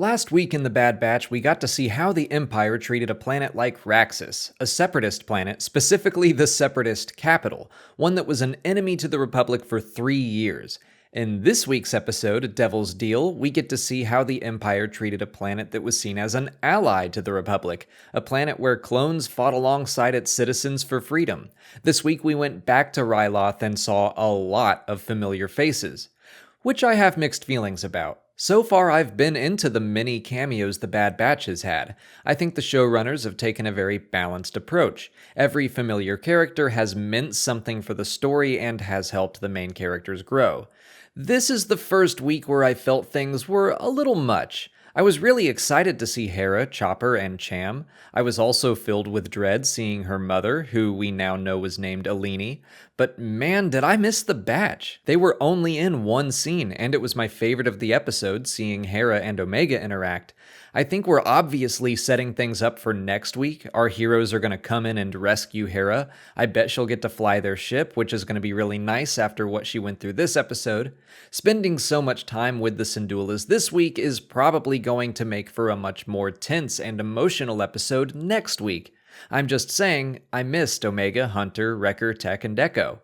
Last week in the Bad Batch, we got to see how the Empire treated a planet like Raxus, a separatist planet, specifically the separatist capital, one that was an enemy to the Republic for 3 years. In this week's episode, Devil's Deal, we get to see how the Empire treated a planet that was seen as an ally to the Republic, a planet where clones fought alongside its citizens for freedom. This week we went back to Ryloth and saw a lot of familiar faces, which I have mixed feelings about. So far, I've been into the many cameos the Bad Batch has had. I think the showrunners have taken a very balanced approach. Every familiar character has meant something for the story and has helped the main characters grow. This is the first week where I felt things were a little much. I was really excited to see Hera, Chopper, and Cham. I was also filled with dread seeing her mother, who we now know was named Eleni. But man, did I miss the Batch. They were only in one scene, and it was my favorite of the episode, seeing Hera and Omega interact. I think we're obviously setting things up for next week. Our heroes are going to come in and rescue Hera. I bet she'll get to fly their ship, which is going to be really nice after what she went through this episode. Spending so much time with the Syndullas this week is probably going to make for a much more tense and emotional episode next week. I'm just saying, I missed Omega, Hunter, Wrecker, Tech, and Echo.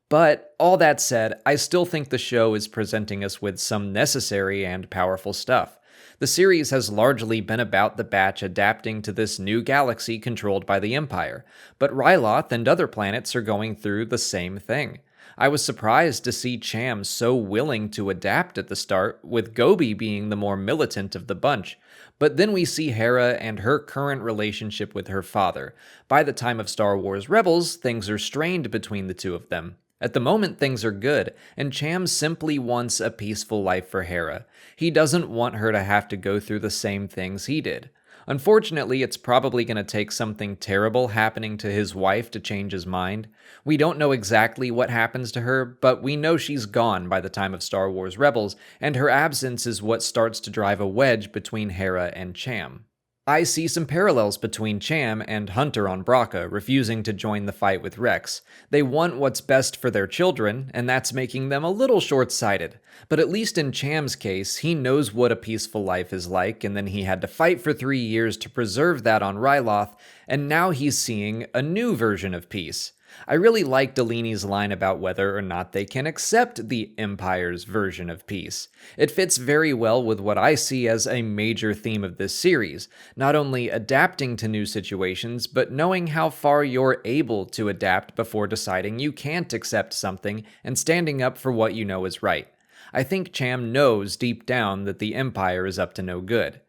But all that said, I still think the show is presenting us with some necessary and powerful stuff. The series has largely been about the Batch adapting to this new galaxy controlled by the Empire, but Ryloth and other planets are going through the same thing. I was surprised to see Cham so willing to adapt at the start, with Gobi being the more militant of the bunch. But then we see Hera and her current relationship with her father. By the time of Star Wars Rebels, things are strained between the two of them. At the moment, things are good, and Cham simply wants a peaceful life for Hera. He doesn't want her to have to go through the same things he did. Unfortunately, it's probably going to take something terrible happening to his wife to change his mind. We don't know exactly what happens to her, but we know she's gone by the time of Star Wars Rebels, and her absence is what starts to drive a wedge between Hera and Cham. I see some parallels between Cham and Hunter on Braca, refusing to join the fight with Rex. They want what's best for their children, and that's making them a little short-sighted. But at least in Cham's case, he knows what a peaceful life is like, and then he had to fight for 3 years to preserve that on Ryloth, and now he's seeing a new version of peace. I really like Eleni's line about whether or not they can accept the Empire's version of peace. It fits very well with what I see as a major theme of this series, not only adapting to new situations, but knowing how far you're able to adapt before deciding you can't accept something and standing up for what you know is right. I think Cham knows deep down that the Empire is up to no good.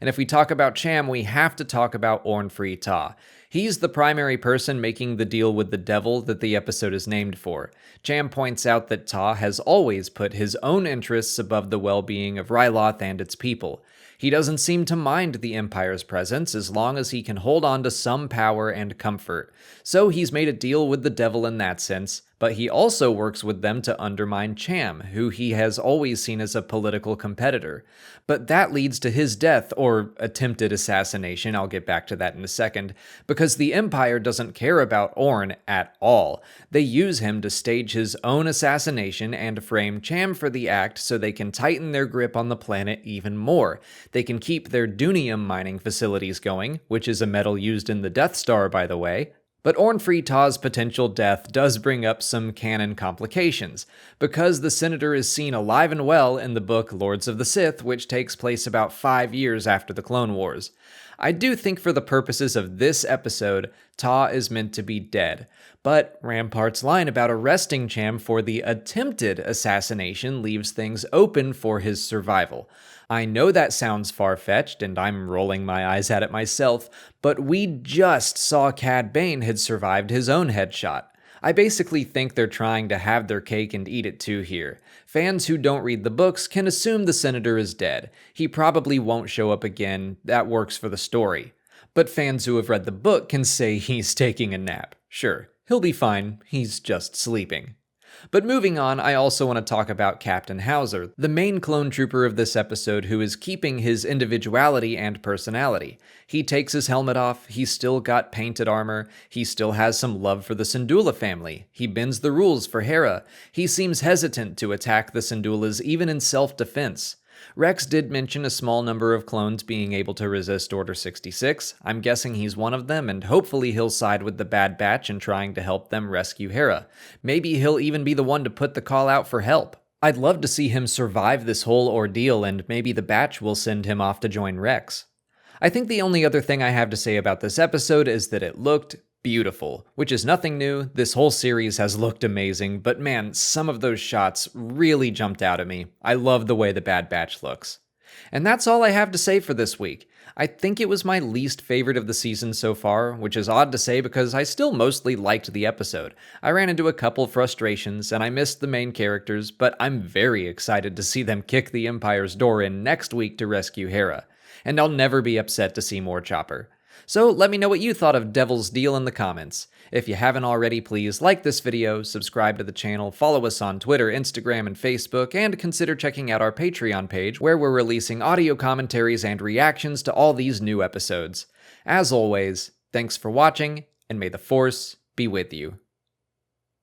And if we talk about Cham, we have to talk about Orn Free Taa. He's the primary person making the deal with the devil that the episode is named for. Cham points out that Taa has always put his own interests above the well-being of Ryloth and its people. He doesn't seem to mind the Empire's presence as long as he can hold on to some power and comfort. So he's made a deal with the devil in that sense, but he also works with them to undermine Cham, who he has always seen as a political competitor. But that leads to his death, or attempted assassination, I'll get back to that in a second, because the Empire doesn't care about Orn at all. They use him to stage his own assassination and frame Cham for the act so they can tighten their grip on the planet even more. They can keep their Dunium mining facilities going, which is a metal used in the Death Star, by the way. But Orn Free Taa's potential death does bring up some canon complications, because the Senator is seen alive and well in the book Lords of the Sith, which takes place about 5 years after the Clone Wars. I do think for the purposes of this episode, Taa is meant to be dead, but Rampart's line about arresting Cham for the attempted assassination leaves things open for his survival. I know that sounds far-fetched, and I'm rolling my eyes at it myself, but we just saw Cad Bane had survived his own headshot. I basically think they're trying to have their cake and eat it too here. Fans who don't read the books can assume the Senator is dead. He probably won't show up again, that works for the story. But fans who have read the book can say he's taking a nap. Sure, he'll be fine, he's just sleeping. But moving on, I also want to talk about Captain Hauser, the main clone trooper of this episode who is keeping his individuality and personality. He takes his helmet off, he's still got painted armor, he still has some love for the Syndulla family, he bends the rules for Hera, he seems hesitant to attack the Syndullas even in self-defense. Rex did mention a small number of clones being able to resist Order 66. I'm guessing he's one of them, and hopefully he'll side with the Bad Batch in trying to help them rescue Hera. Maybe he'll even be the one to put the call out for help. I'd love to see him survive this whole ordeal, and maybe the Batch will send him off to join Rex. I think the only other thing I have to say about this episode is that it looked beautiful, which is nothing new. This whole series has looked amazing, but man, some of those shots really jumped out at me. I love the way the Bad Batch looks. And that's all I have to say for this week. I think it was my least favorite of the season so far, which is odd to say because I still mostly liked the episode. I ran into a couple frustrations and I missed the main characters, but I'm very excited to see them kick the Empire's door in next week to rescue Hera. And I'll never be upset to see more Chopper. So let me know what you thought of Devil's Deal in the comments. If you haven't already, please like this video, subscribe to the channel, follow us on Twitter, Instagram, and Facebook, and consider checking out our Patreon page where we're releasing audio commentaries and reactions to all these new episodes. As always, thanks for watching, and may the Force be with you.